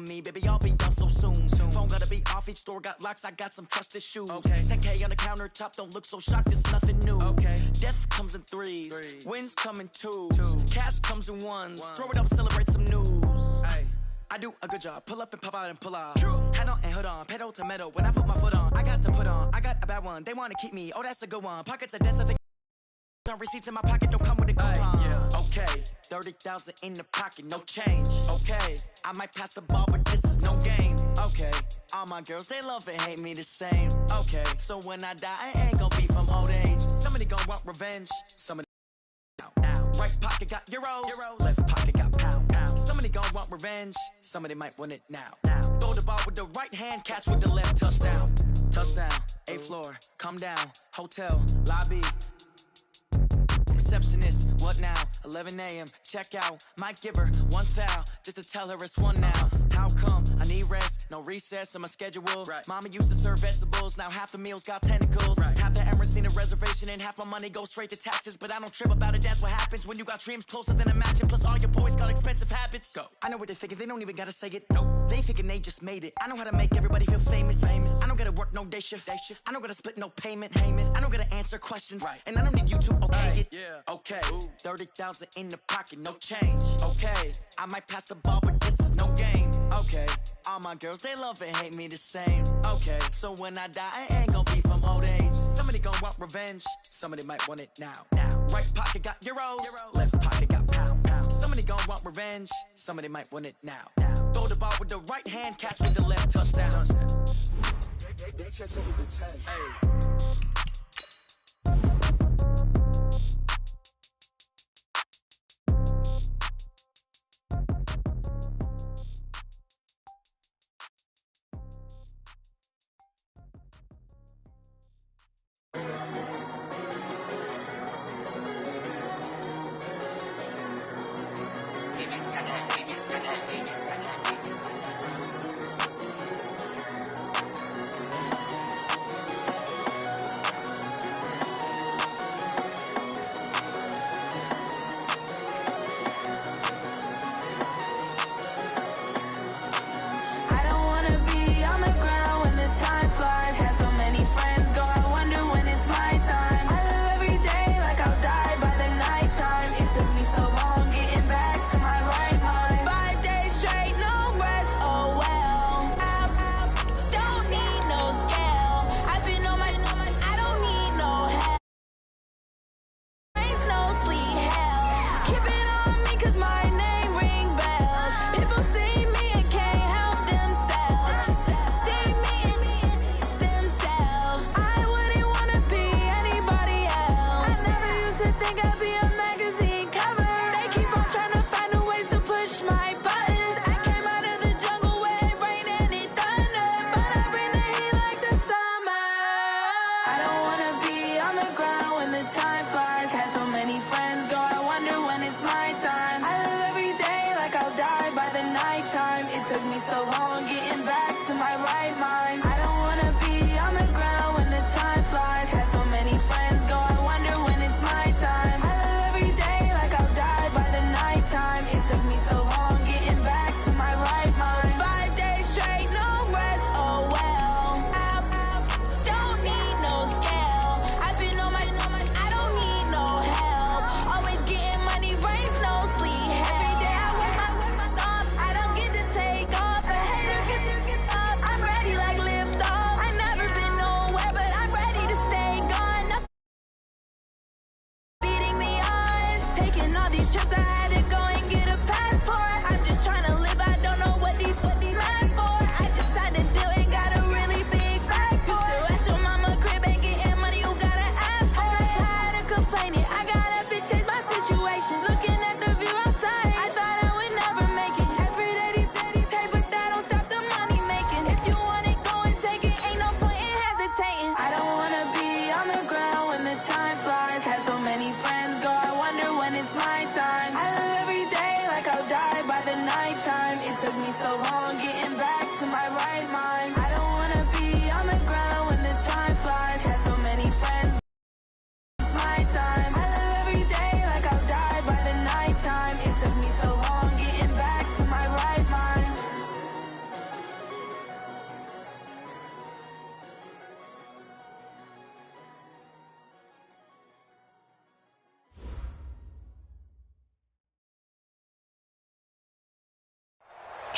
me, baby, I'll be done so soon. Phone gotta be off, each store got locks, I got some trusted shoes. 10K on the countertop, don't look so shocked, it's nothing new. Death comes in threes, wins come in twos, cash comes in ones. Throw it up, celebrate some news. I do a good job, pull up and pop out and pull out. Head on and hood on, pedal to metal. When I put my foot on, I got to put on. I got a bad one, they wanna keep me, oh that's a good one. Pockets are dense, I think receipts in my pocket don't come with a coupon. Okay, 30,000 in the pocket, no change. Okay, I might pass the ball, but this is no game. Okay, all my girls, they love and hate me the same. Okay, so when I die, I ain't gon' be from old age. Somebody gon' want revenge, somebody now. Right pocket got euros, left pocket got pounds. Somebody gon' want revenge, somebody might want it now. Throw the ball with the right hand, catch with the left, touchdown. Touchdown, 8th floor, come down, hotel, lobby. Receptionist, what now? 11 a.m. check out. Might give her one foul just to tell her it's one now. How come? I need rest, no recess on my schedule. Mama used to serve vegetables, now half the meals got tentacles. Half the Emirates need a reservation and half my money goes straight to taxes. But I don't trip about it, that's what happens when you got dreams closer than imagine. Plus all your boys got expensive habits. Go. I know what they're thinking, they don't even gotta say it. Nope. They thinking they just made it. I know how to make everybody feel famous. I don't gotta work no day shift. I don't gotta split no payment. I don't gotta answer questions. And I don't need you to okay it. Okay, 30,000 in the pocket, no change. Okay, I might pass the ball, but this is no game. Okay, all my girls, they love and hate me the same. Okay, so when I die, I ain't gon' be from old age. Somebody gon' want revenge, somebody might want it now. Right pocket got euros, left pocket got pounds. Somebody gon' want revenge, somebody might want it now. Throw the ball with the right hand, catch with the left, touchdown. They check over the 10. Every day I work my thumb, I don't get to take off. I hate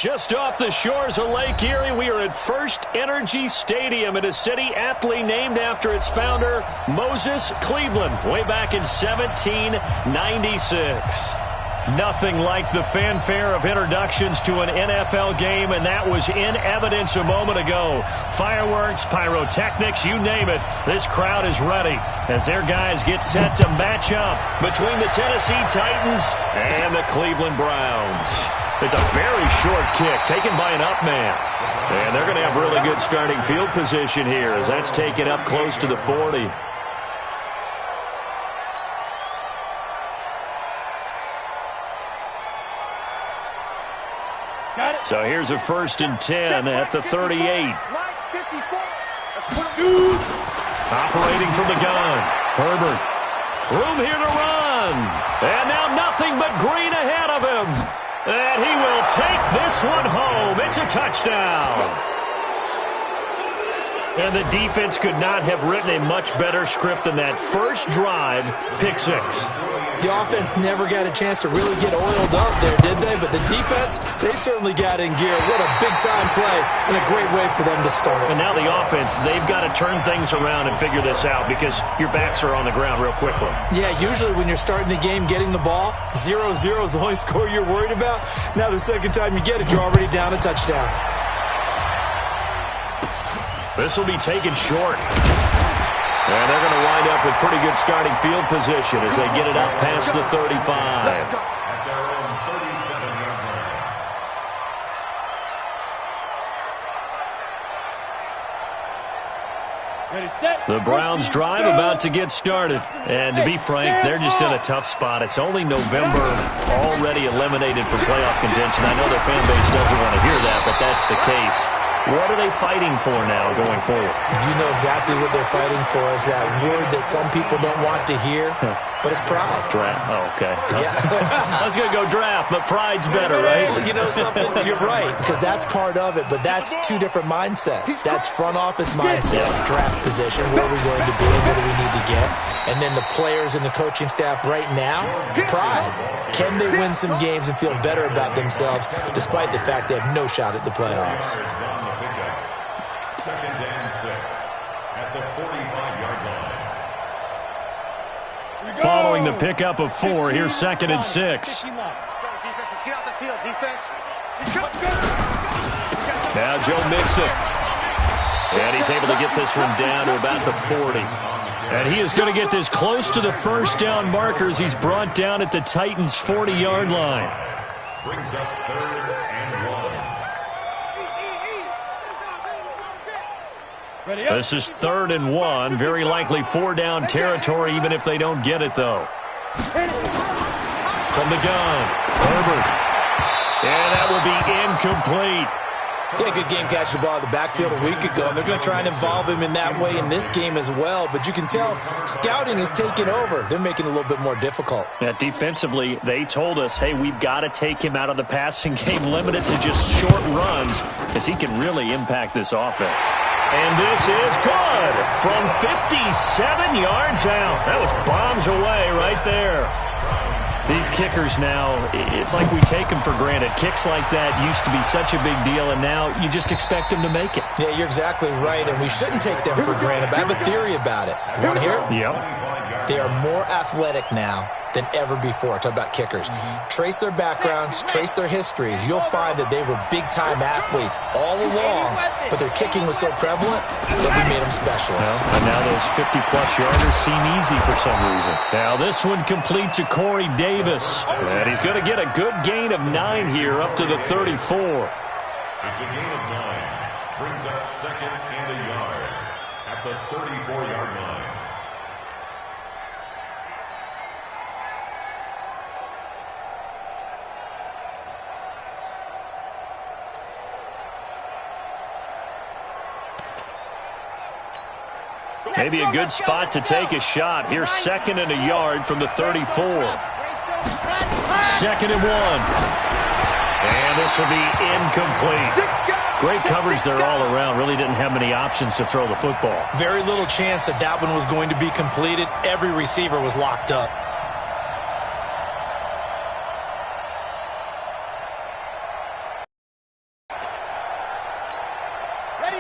Just off the shores of Lake Erie, we are at First Energy Stadium in a city aptly named after its founder, Moses Cleveland, way back in 1796. Nothing like the fanfare of introductions to an NFL game, and that was in evidence a moment ago. Fireworks, pyrotechnics, you name it. This crowd is ready as their guys get set to match up between the Tennessee Titans and the Cleveland Browns. It's a very short kick taken by an up man. And they're going to have really good starting field position here as that's taken up close to the 40. So here's a 1st and 10 at the 38. Operating from the gun. Herbert. Room here to run. And now nothing but green ahead of him. And he will take this one home. It's a touchdown. And the defense could not have written a much better script than that first drive, pick 6. The offense never got a chance to really get oiled up there, did they? But the defense, they certainly got in gear. What a big-time play and a great way for them to start. And now the offense, they've got to turn things around and figure this out because your backs are on the ground real quickly. Yeah, usually when you're starting the game, getting the ball, 0-0 is the only score you're worried about. Now the second time you get it, you're already down a touchdown. This will be taken short. And they're going to wind up with pretty good starting field position as they get it up past the 35. At their own 37-yard line. The Browns drive about to get started. And to be frank, they're just in a tough spot. It's only November, already eliminated from playoff contention. I know their fan base doesn't want to hear that, but that's the case. What are they fighting for now going forward? You know exactly what they're fighting for. Is that word that some people don't want to hear, but it's pride. Draft. Oh, okay. Yeah. I was going to go draft, but pride's better, right? You know something? You're right, because that's part of it, but that's two different mindsets. That's front office mindset, draft position, where are we going to be, what do we need to get? And then the players and the coaching staff right now, pride. Can they win some games and feel better about themselves despite the fact they have no shot at the playoffs? 2nd and 6 at the 45-yard line. Following the pickup of 4, here's 2nd and 6. Let's go, defense. Let's get out the field, defense. Now Joe Mixon. And he's able to get this one down to about the 40. And he is going to get this close to the first down markers. He's brought down at the Titans' 40-yard line. Brings up 3rd and 1. This is 3rd and 1. Very likely 4-down territory, even if they don't get it, though. From the gun, Herbert. And that will be incomplete. He had a good game catching the ball in the backfield a week ago, and they're going to try and involve him in that way in this game as well. But you can tell scouting is taking over. They're making it a little bit more difficult. Yeah, defensively, they told us, hey, we've got to take him out of the passing game, limited to just short runs, because he can really impact this offense. And this is good from 57 yards out. That was bombs away right there. These kickers now, it's like we take them for granted. Kicks like that used to be such a big deal, and now you just expect them to make it. Yeah, you're exactly right, and we shouldn't take them for granted, but I have a theory about it. You want to hear it? Yep. They are more athletic now than ever before. Talk about kickers. Trace their backgrounds, trace their histories. You'll find that they were big-time athletes all along, but their kicking was so prevalent that we made them specialists. Well, and now those 50-plus yarders seem easy for some reason. Now this one complete to Corey Davis. And he's going to get a good gain of 9 here up to the 34. It's a gain of 9. Brings up 2nd and a yard at the 34-yard line. Maybe a good spot to take a shot. Here's 2nd and a yard from the 34. 2nd and 1. And this will be incomplete. Great coverage there all around. Really didn't have many options to throw the football. Very little chance that that one was going to be completed. Every receiver was locked up.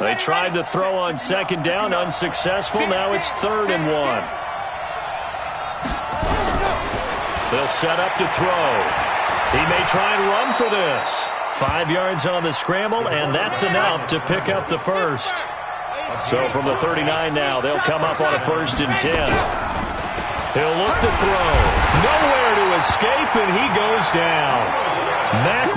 They tried to throw on second down, unsuccessful. Now it's 3rd and 1. They'll set up to throw. He may try and run for this. 5 yards on the scramble, and that's enough to pick up the first. So from the 39 now, they'll come up on a 1st and 10. He'll look to throw. Nowhere to escape, and he goes down. Mack.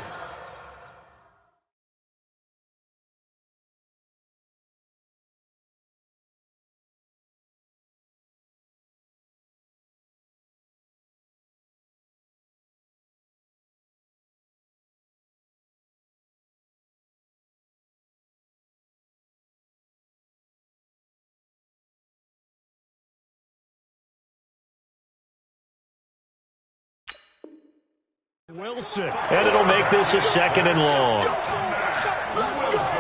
Wilson. And it'll make this a 2nd and long. Wilson.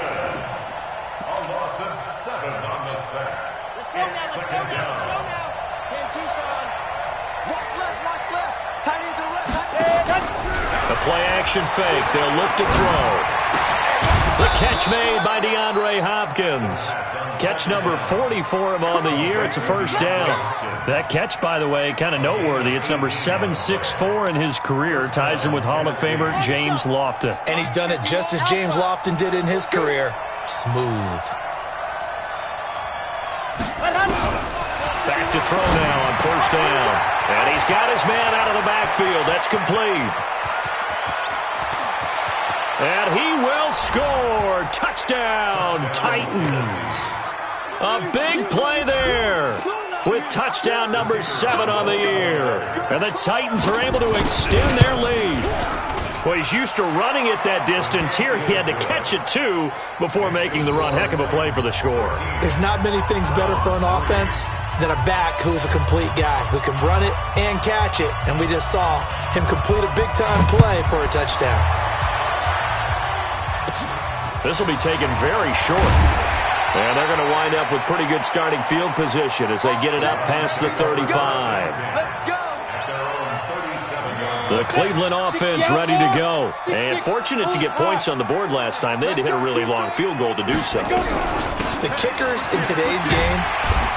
A loss of 7 on the sack. Let's go now, let's go now, let's go now. Ken Tucson. Watch left. Tight end to the left. A play action fake. They'll look to throw. The catch made by DeAndre Hopkins. Catch number 40 for him on the year. It's a 1st down. That catch, by the way, kind of noteworthy. It's number 764 in his career. Ties him with Hall of Famer James Lofton. And he's done it just as James Lofton did in his career. Smooth. Back to throw now on 1st down. And he's got his man out of the backfield. That's complete. And he will score. Touchdown, Titans. A big play there with touchdown number 7 on the year. And the Titans are able to extend their lead. Well, he's used to running it that distance. Here he had to catch it, too, before making the run. Heck of a play for the score. There's not many things better for an offense than a back who is a complete guy, who can run it and catch it. And we just saw him complete a big-time play for a touchdown. This will be taken very short. And they're going to wind up with pretty good starting field position as they get it up past the 35. The Cleveland offense ready to go. And fortunate to get points on the board last time. They had to hit a really long field goal to do so. The kickers in today's game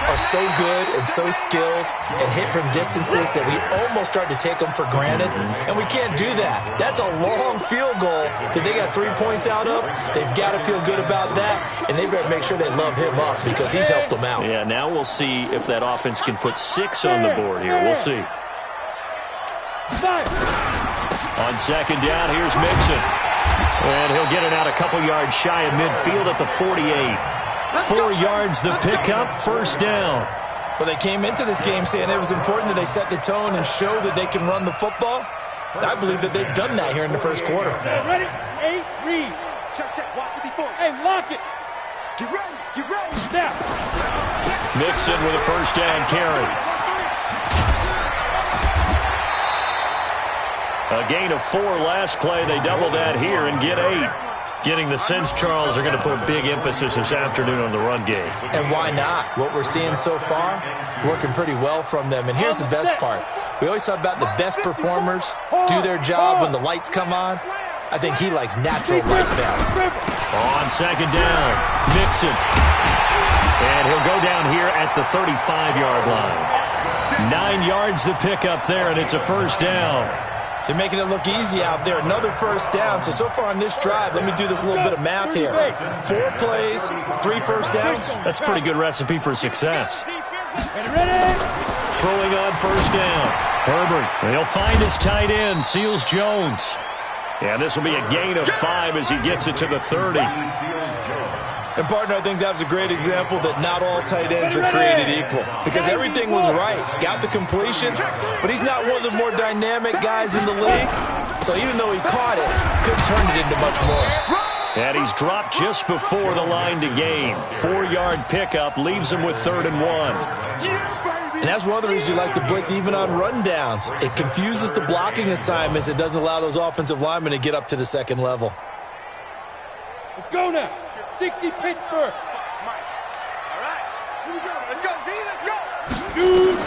are so good and so skilled and hit from distances that we almost start to take them for granted, and we can't do that. That's a long field goal that they got 3 points out of. They've got to feel good about that, and they better make sure they love him up because he's helped them out. Yeah, now we'll see if that offense can put 6 on the board here. We'll see. On 2nd down, here's Mixon. And he'll get it out a couple yards shy of midfield at the 48. 4 yards the pickup, 1st down. Well, they came into this game saying it was important that they set the tone and show that they can run the football. And I believe that they've done that here in the first quarter. Ready? 8, read. Check, watch with the foot. Hey, lock it. Get ready. Now. Mixon with a 1st down carry. A gain of 4 last play. They double that here and get 8. Getting the sense Charles are going to put big emphasis this afternoon on the run game. And why not? What we're seeing so far is working pretty well from them. And here's the best part. We always talk about the best performers do their job when the lights come on. I think he likes natural light best. On 2nd down, Mixon. And he'll go down here at the 35-yard line. 9 yards to pick up there, and it's a 1st down. They're making it look easy out there. Another 1st down. So far on this drive, let me do this little bit of math here. 4 plays, 3 1st downs. That's a pretty good recipe for success. Throwing on 1st down. Herbert, he'll find his tight end, Seals Jones. And this will be a gain of 5 as he gets it to the 30. And, partner, I think that was a great example that not all tight ends are created equal. Because everything was right. Got the completion, but he's not one of the more dynamic guys in the league. So even though he caught it, couldn't turn it into much more. And he's dropped just before the line to gain. 4-yard pickup leaves him with 3rd and 1. And that's one of the reasons you like to blitz even on rundowns. It confuses the blocking assignments. It doesn't allow those offensive linemen to get up to the 2nd level. Let's go now. 60 Pittsburgh. All right. Here we go. Let's go, D. Let's go. Shoot.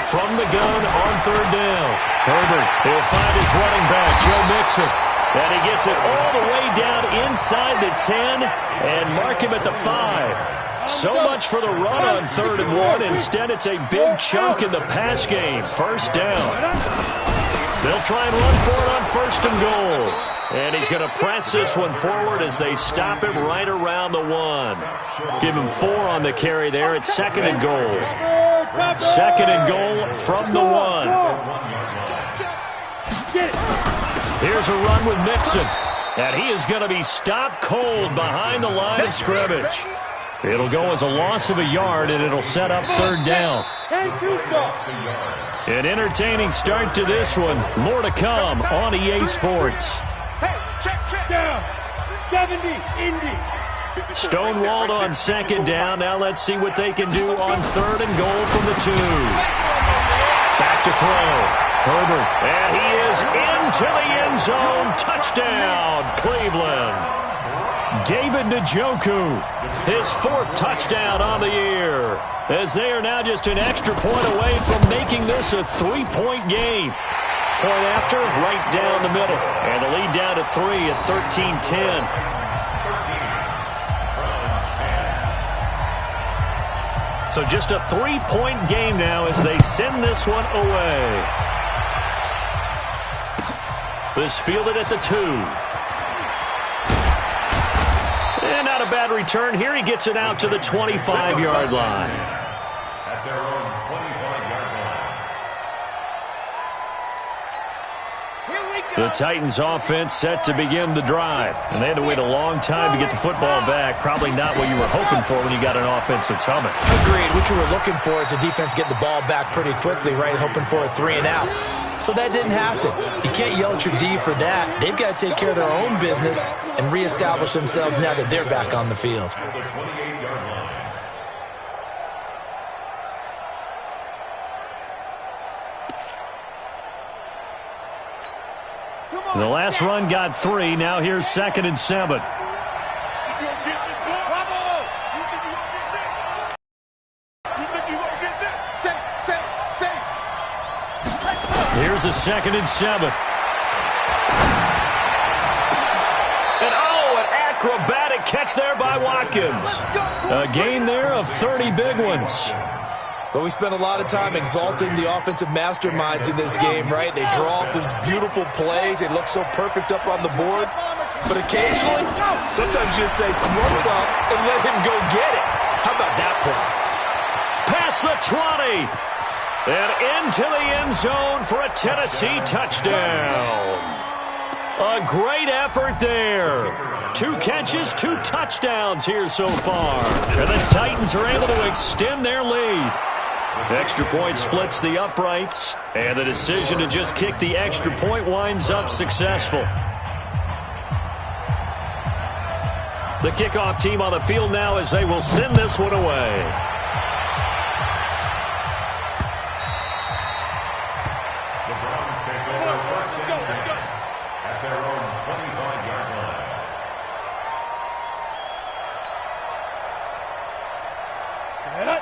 From the gun on 3rd down. Herbert, he'll find his running back, Joe Mixon. And he gets it all the way down inside the 10 and mark him at the 5. So much for the run on 3rd and 1. Instead, it's a big chunk in the pass game. First down. They'll try and run for it on 1st and goal. And he's going to press this one forward as they stop him right around the 1. Give him 4 on the carry there. It's 2nd and goal. 2nd and goal from the 1. Here's a run with Mixon. And he is going to be stopped cold behind the line of scrimmage. It'll go as a loss of a yard, and it'll set up 3rd down. An entertaining start to this one. More to come on EA Sports. Down. 70, Indy. Stonewalled on 2nd down. Now let's see what they can do on 3rd and goal from the 2. Back to throw. Herbert. And he is into the end zone. Touchdown, Cleveland. David Njoku, his 4th touchdown on the year, as they are now just an extra point away from making this a 3-point game. Point after, right down the middle. And the lead down to 3 at 13-10. So just a 3-point game now as they send this one away. This fielded at the 2. And not a bad return here. He gets it out to the 25-yard line. At their own 25-yard line. The Titans offense set to begin the drive. And they had to wait a long time to get the football back. Probably not what you were hoping for when you got an offense that's humming. Agreed. What you were looking for is the defense getting the ball back pretty quickly, right? Hoping for a 3 and out. So that didn't happen. You can't yell at your D for that. They've got to take care of their own business and reestablish themselves now that they're back on the field. The last run got 3. Now here's 2nd and 7. Here's a 2nd and 7. And an acrobatic catch there by Watkins. A gain there of 30 big ones. But we spent a lot of time exalting the offensive masterminds in this game, right? They draw up these beautiful plays. They look so perfect up on the board. But occasionally, sometimes you just say, throw it up and let him go get it. How about that play? Past the 20. And into the end zone for a Tennessee touchdown. A great effort there. 2 catches, 2 touchdowns here so far. And the Titans are able to extend their lead. Extra point splits the uprights, and the decision to just kick the extra point winds up successful. The kickoff team on the field now as they will send this one away. The Browns take over 1st and 10 at their own 25-yard line.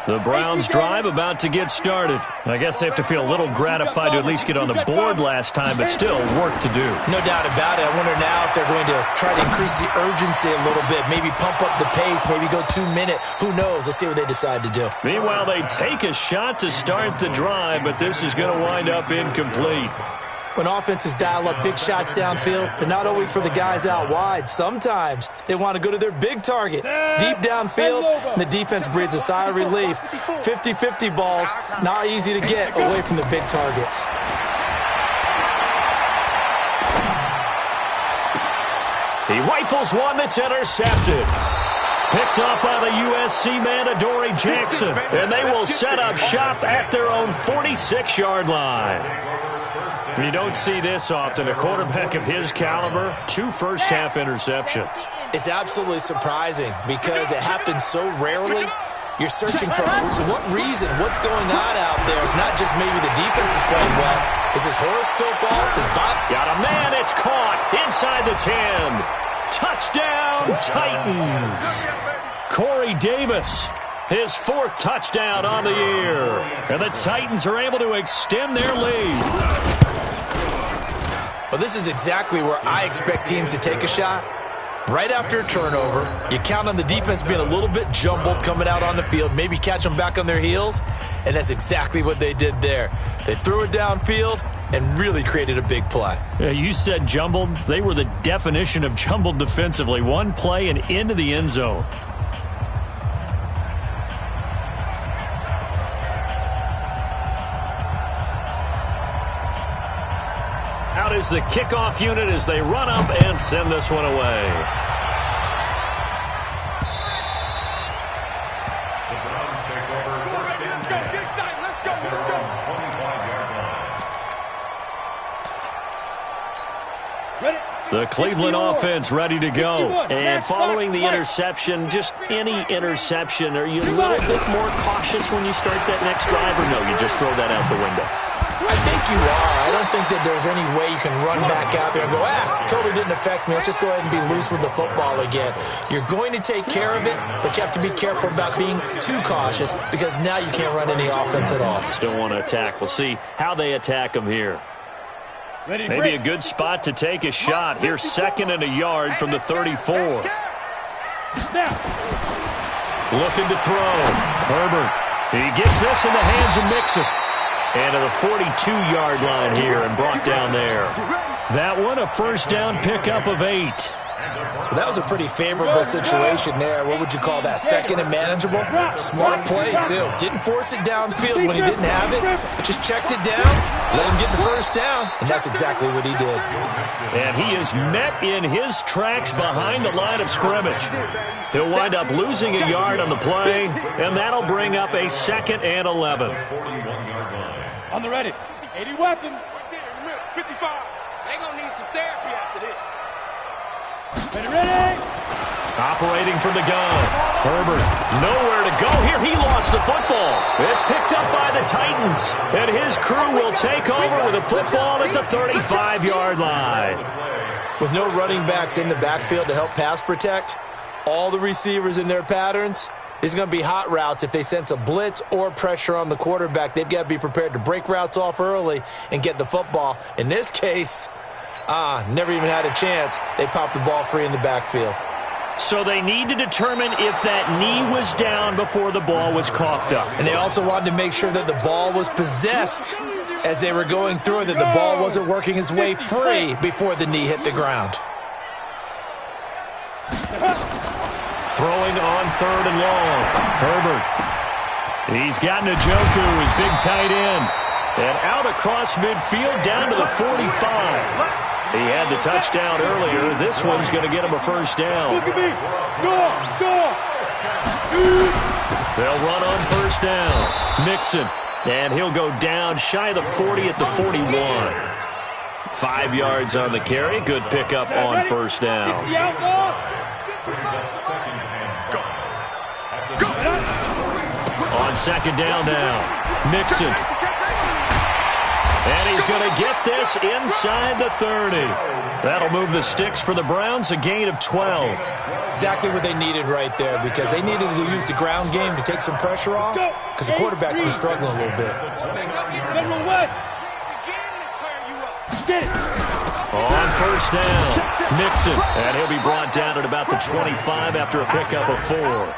The Browns drive about to get started. I guess they have to feel a little gratified to at least get on the board last time, but still work to do. No doubt about it. I wonder now if they're going to try to increase the urgency a little bit, maybe pump up the pace, maybe go 2-minute. Who knows? Let's see what they decide to do. Meanwhile, they take a shot to start the drive, but this is going to wind up incomplete. When offenses dial up big shots downfield, they're not always for the guys out wide. Sometimes they want to go to their big target, deep downfield, and the defense breathes a sigh of relief. 50-50 balls, not easy to get away from the big targets. He rifles one that's intercepted. Picked up by the USC man, Adoree Jackson, and they will set up shop at their own 46-yard line. You don't see this often. A quarterback of his caliber, 2 first-half interceptions. It's absolutely surprising because it happens so rarely. You're searching for what reason, what's going on out there. It's not just maybe the defense is playing well. Is his horoscope off? His body? Got a man, it's caught inside the 10. Touchdown, Titans. Corey Davis, his 4th touchdown on the year. And the Titans are able to extend their lead. Well, this is exactly where I expect teams to take a shot. Right after a turnover, you count on the defense being a little bit jumbled coming out on the field, maybe catch them back on their heels, and that's exactly what they did there. They threw it downfield and really created a big play. Yeah, you said jumbled. They were the definition of jumbled defensively. One play and into the end zone. Out is the kickoff unit as they run up and send this one away. The Browns take over first and 10. Let's go. 25-yard line. The Cleveland offense ready to go. And following the interception, just any interception, are you a little bit more cautious when you start that next drive, or no, you just throw that out the window? I think you are. I don't think that there's any way you can run back out there and go, totally didn't affect me. Let's just go ahead and be loose with the football again. You're going to take care of it, but you have to be careful about being too cautious because now you can't run any offense at all. Still want to attack. We'll see how they attack them here. Maybe a good spot to take a shot. Here's 2nd and a yard from the 34. Looking to throw. Herbert. He gets this in the hands of Mixon. And to the 42-yard line here and brought down there. That one a first down pickup of 8. Well, that was a pretty favorable situation there. What would you call that? 2nd and manageable? Smart play, too. Didn't force it downfield when he didn't have it. Just checked it down, let him get the first down, and that's exactly what he did. And he is met in his tracks behind the line of scrimmage. He'll wind up losing a yard on the play, and that'll bring up a 2nd and 11. On the ready. 80 weapon. 55. They gonna need some therapy after this. Ready. Operating from the gun. Herbert, nowhere to go here. He lost the football. It's picked up by the Titans. And his crew will take over with a football at the 35-yard line. With no running backs in the backfield to help pass protect, all the receivers in their patterns, these are going to be hot routes. If they sense a blitz or pressure on the quarterback, they've got to be prepared to break routes off early and get the football. In this case, never even had a chance. They popped the ball free in the backfield. So they need to determine if that knee was down before the ball was coughed up. And they also wanted to make sure that the ball was possessed as they were going through it, that the ball wasn't working its way free before the knee hit the ground. Throwing on 3rd and long. Herbert. He's got Njoku, his big tight end. And out across midfield down to the 45. He had the touchdown earlier. This one's going to get him a first down. Look at me. Score. They'll run on first down. Mixon. And he'll go down shy of the 40 at the 41. 5 yards on the carry. Good pickup on first down. On 2nd down now. Mixon. And he's going to get this inside the 30. That'll move the sticks for the Browns, a gain of 12. Exactly what they needed right there, because they needed to use the ground game to take some pressure off, because the quarterback's been struggling a little bit. General West. On first down, Mixon. And he'll be brought down at about the 25 after a pickup of 4.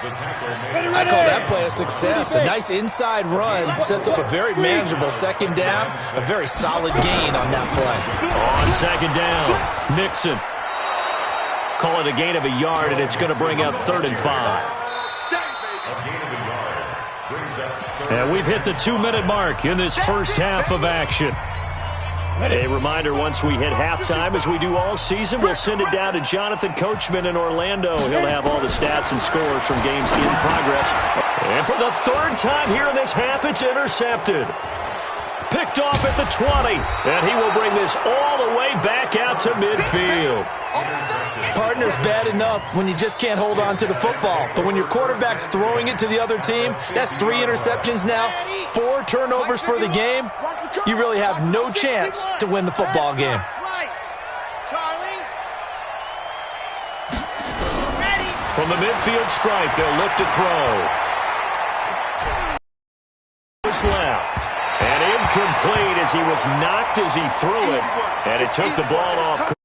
I call that play a success. A nice inside run sets up a very manageable 2nd down, a very solid gain on that play. On 2nd down, Mixon. Call it a gain of a yard, and it's going to bring up 3rd and 5. And we've hit the 2-minute mark in this first half of action. A reminder, once we hit halftime, as we do all season, we'll send it down to Jonathan Coachman in Orlando. He'll have all the stats and scores from games in progress. And for the 3rd time here in this half, it's intercepted. Picked off at the 20, and he will bring this all the way back out to midfield. Partner's bad enough when you just can't hold on to the football. But when your quarterback's throwing it to the other team, that's 3 interceptions now, 4 turnovers for the game. You really have no chance to win the football game. From the midfield stripe, they'll look to throw. Left. And in Incomplete as he was knocked as he threw it, and it took the ball off.